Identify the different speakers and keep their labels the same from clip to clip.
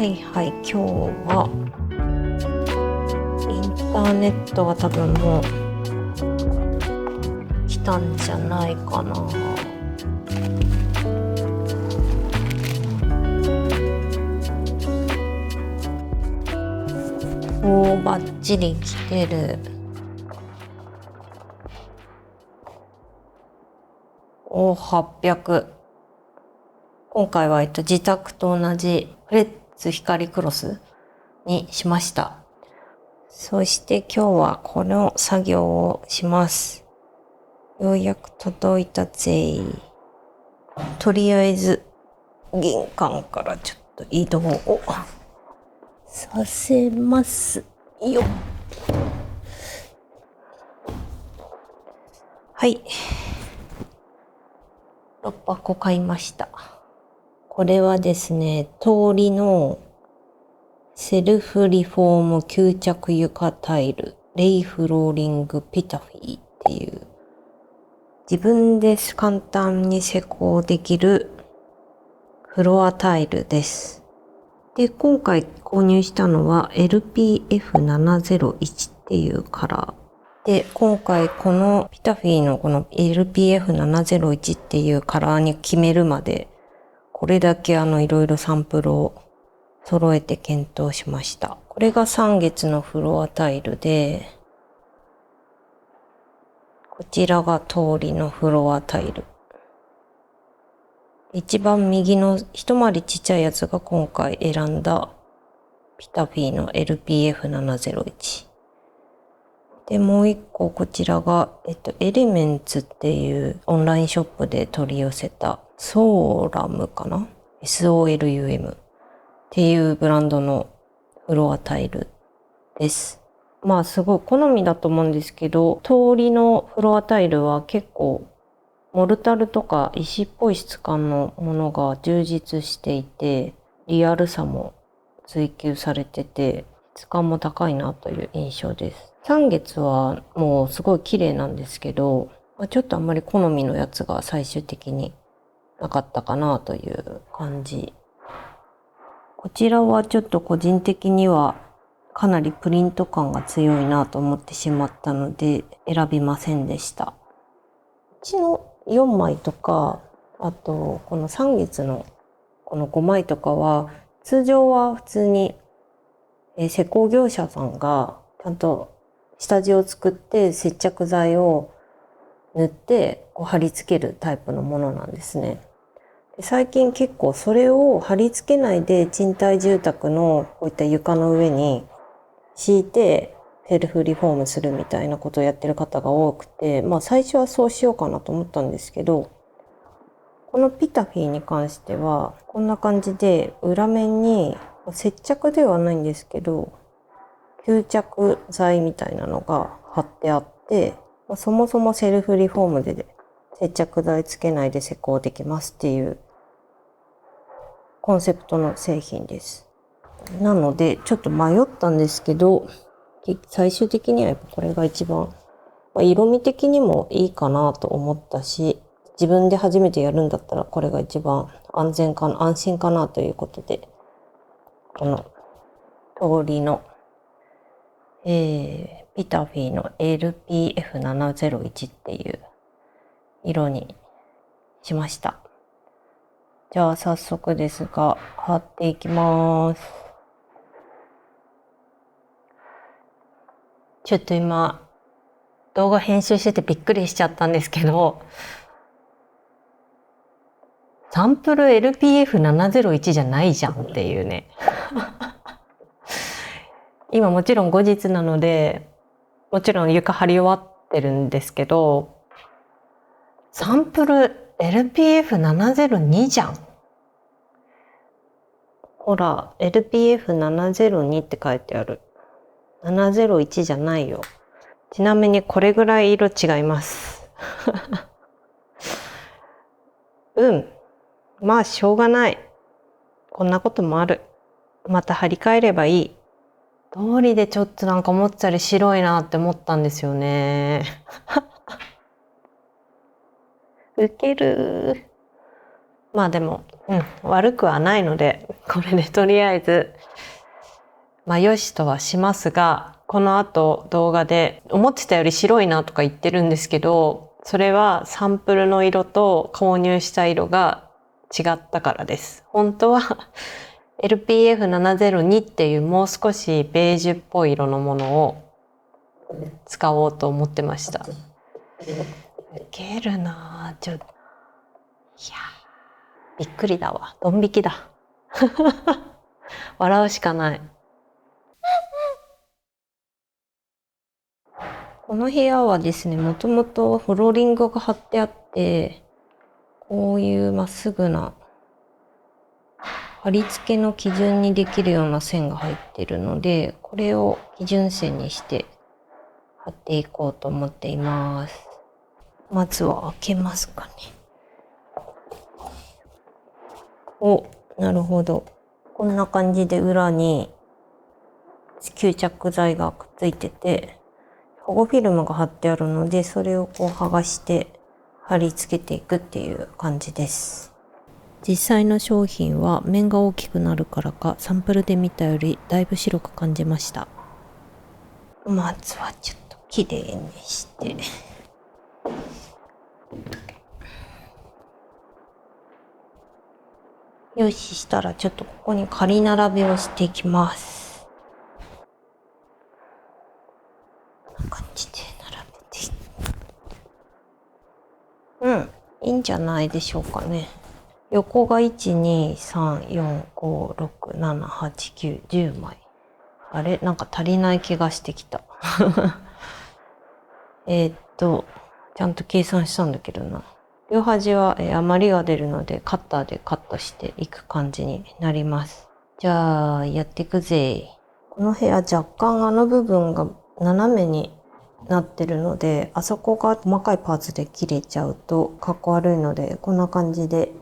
Speaker 1: はいはい、今日はインターネットは多分もう来たんじゃないかな。おー、バッチリ来てる。おー、800。今回は自宅と同じフレッツ光クロスにしました。そして今日はこの作業をします。ようやく届いたぜ。とりあえず玄関からちょっと移動をさせますよ。はい。6箱買いました。これはですね、通りのセルフリフォーム吸着床タイル、レイフローリングピタフィーっていう自分で簡単に施工できるフロアタイルです。で、今回購入したのは LPF701 っていうカラー。で、今回このピタフィーのこの LPF701 っていうカラーに決めるまで、これだけいろいろサンプルを揃えて検討しました。これが3月のフロアタイルで、こちらが通りのフロアタイル。一番右の一回りちっちゃいやつが今回選んだピタフィーの LPF701。で、もう一個こちらが、エレメンツっていうオンラインショップで取り寄せたソーラムかな ?SOLUM っていうブランドのフロアタイルです。まあすごい好みだと思うんですけど、通りのフロアタイルは結構モルタルとか石っぽい質感のものが充実していて、リアルさも追求されてて、質感も高いなという印象です。3月はもうすごい綺麗なんですけど、ちょっとあんまり好みのやつが最終的になかったかなという感じ。こちらはちょっと個人的にはかなりプリント感が強いなと思ってしまったので選びませんでした。うちの4枚とか、あとこの3月のこの5枚とかは、通常は普通に施工業者さんがちゃんと下地を作って接着剤を塗って貼り付けるタイプのものなんですね。で、最近結構それを貼り付けないで賃貸住宅のこういった床の上に敷いてセルフリフォームするみたいなことをやってる方が多くて、最初はそうしようかなと思ったんですけど、このピタフィーに関してはこんな感じで裏面に接着ではないんですけど吸着剤みたいなのが貼ってあって、そもそもセルフリフォームで接着剤つけないで施工できますっていうコンセプトの製品です。なのでちょっと迷ったんですけど、最終的にはやっぱこれが一番、色味的にもいいかなと思ったし、自分で初めてやるんだったらこれが一番安心かなということで、この通りの、ピタフィーの LPF701 っていう色にしました。じゃあ早速ですが貼っていきます。ちょっと今動画編集しててびっくりしちゃったんですけど、サンプル LPF701 じゃないじゃんっていうね。今もちろん後日なので、もちろん床張り終わってるんですけど、サンプル LPF702 じゃん。ほら、LPF702 って書いてある。701じゃないよ。ちなみにこれぐらい色違います。まあしょうがない。こんなこともある。また張り替えればいい。通りでちょっとなんか思ってたより白いなって思ったんですよね。ウケる。まあでも、悪くはないので、これでとりあえず、よしとはしますが、この後動画で思ってたより白いなとか言ってるんですけど、それはサンプルの色と購入した色が違ったからです。本当はLPF702 っていうもう少しベージュっぽい色のものを使おうと思ってました。ウケるなぁ。いやびっくりだわ。ドン引きだ。笑うしかない。この部屋はですね、もともとフローリングが貼ってあって、こういうまっすぐな貼り付けの基準にできるような線が入っているので、これを基準線にして貼っていこうと思っています。まずは開けますかね。お、なるほど。こんな感じで裏に吸着剤がくっついてて、保護フィルムが貼ってあるので、それをこう剥がして貼り付けていくっていう感じです。実際の商品は面が大きくなるからか、サンプルで見たよりだいぶ白く感じました。まずはちょっと綺麗にして。よし、したらちょっとここに仮並べをしていきます。こんな感じで並べて。いいんじゃないでしょうかね。横が1、2、3、4、5、6、7、8、9、10枚。あれなんか足りない気がしてきた。ちゃんと計算したんだけどな。両端は余りが出るのでカッターでカットしていく感じになります。じゃあやっていくぜ。この部屋若干あの部分が斜めになってるので、あそこが細かいパーツで切れちゃうとかっこ悪いので、こんな感じで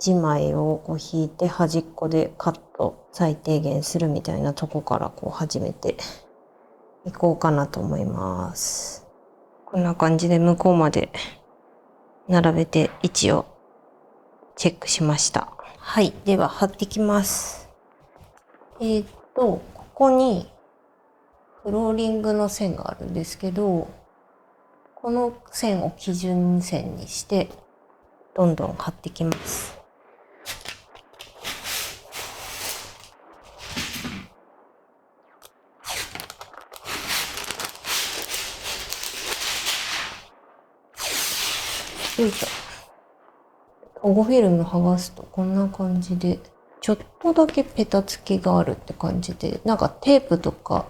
Speaker 1: 1枚をこう引いて端っこでカット最低限するみたいなとこからこう始めていこうかなと思います。こんな感じで向こうまで並べて位置をチェックしました。はい。では貼っていきます。ここにフローリングの線があるんですけど、この線を基準線にしてどんどん貼っていきます。よいしょ。保護フィルム剥がすとこんな感じで、ちょっとだけペタつきがあるって感じで、なんかテープとか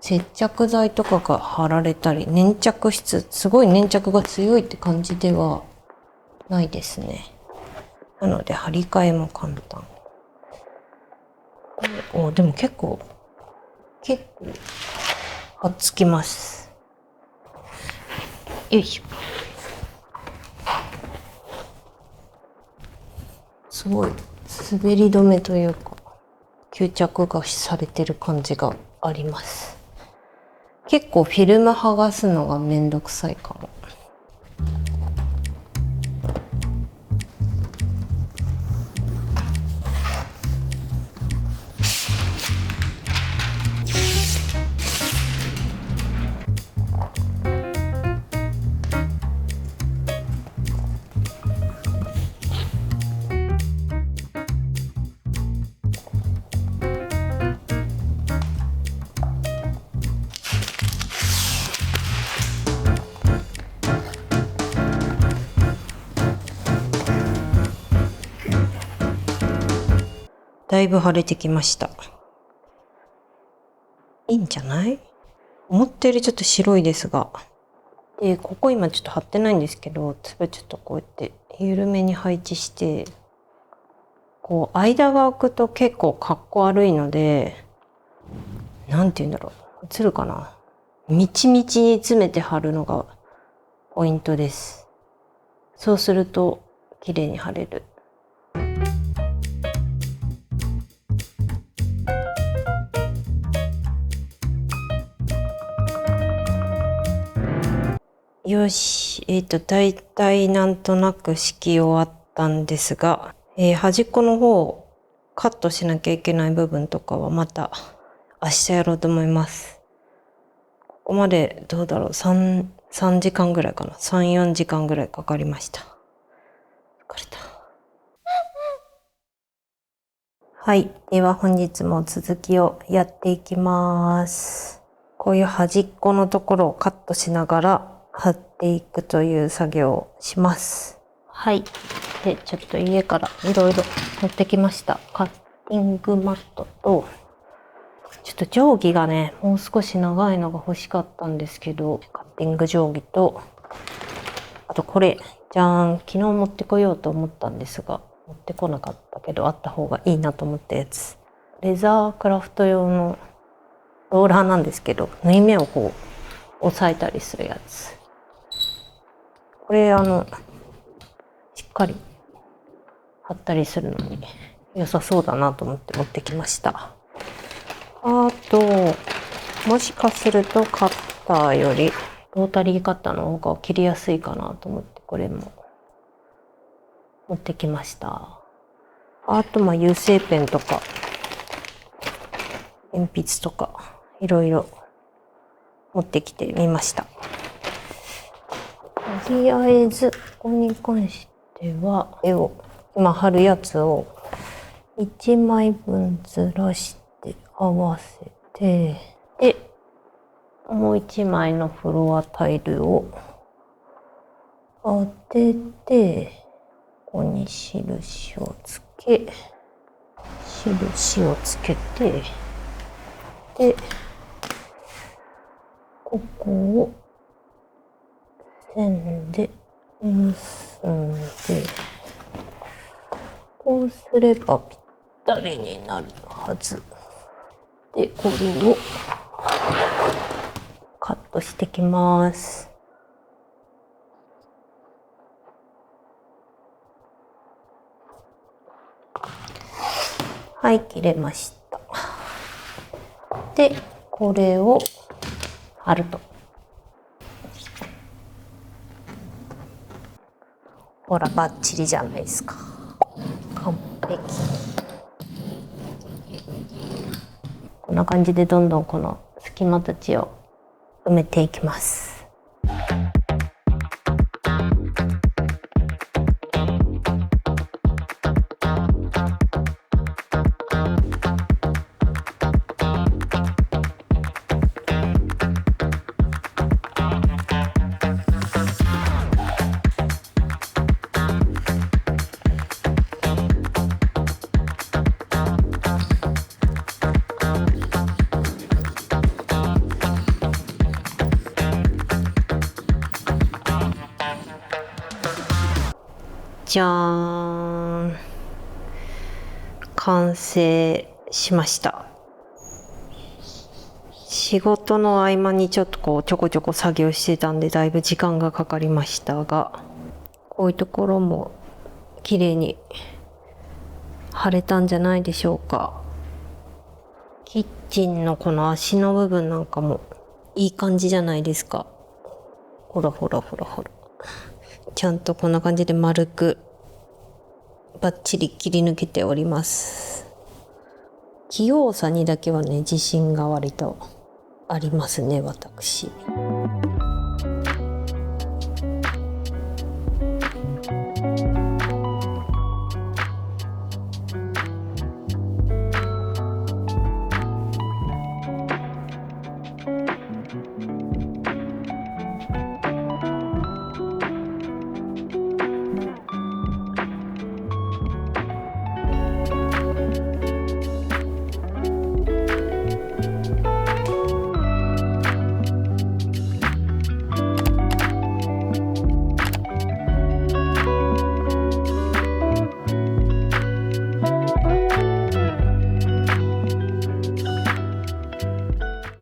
Speaker 1: 接着剤とかが貼られたり、粘着質、すごい粘着が強いって感じではないですね。なので貼り替えも簡単。でも結構はっつきます。よいしょ。すごい滑り止めというか吸着がされてる感じがあります。結構フィルム剥がすのがめんどくさいかも。だいぶ腫れてきました。いいんじゃない？思ったよりちょっと白いですが。ここ今ちょっと貼ってないんですけど、ちょっとこうやって緩めに配置して、こう間が空くと結構かっこ悪いので、なんて言うんだろう。映るかな？みちみちに詰めて貼るのがポイントです。そうすると綺麗に貼れる。よし、だいたいなんとなく敷き終わっったんですが、端っこの方カットしなきゃいけない部分とかはまた明日やろうと思います。ここまでどうだろう、3時間ぐらいかな。3、4時間ぐらいかかりました。疲れた。はい。では本日も続きをやっていきます。こういう端っこのところをカットしながら貼っていくという作業をします。はい。で、ちょっと家からいろいろ持ってきました。カッティングマットと、ちょっと定規がね、もう少し長いのが欲しかったんですけど、カッティング定規と、あとこれ、じゃーん、昨日持ってこようと思ったんですが、持ってこなかったけど、あった方がいいなと思ったやつ。レザークラフト用のローラーなんですけど、縫い目をこう、押さえたりするやつ。これ、しっかり貼ったりするのに良さそうだなと思って持ってきました。あと、もしかするとカッターよりロータリーカッターの方が切りやすいかなと思って、これも持ってきました。あと、油性ペンとか、鉛筆とか、いろいろ持ってきてみました。とりあえず、ここに関しては、絵を、今貼るやつを1枚分ずらして合わせて、で、もう1枚のフロアタイルを当てて、ここに印をつけ、て、で、ここを線で結んで、こうすればぴったりになるはず。で、これをカットしてきます。はい、切れました。で、これを貼ると。ほら、バッチリじゃないですか。完璧。こんな感じでどんどんこの隙間たちを埋めていきます。じゃーん。完成しました。仕事の合間にちょっとこうちょこちょこ作業してたんでだいぶ時間がかかりましたが、こういうところも綺麗に貼れたんじゃないでしょうか。キッチンのこの足の部分なんかもいい感じじゃないですか。ほらほらほらほら。ちゃんとこんな感じで丸くバッチリ切り抜けております。器用さにだけはね、自信が割とありますね、私。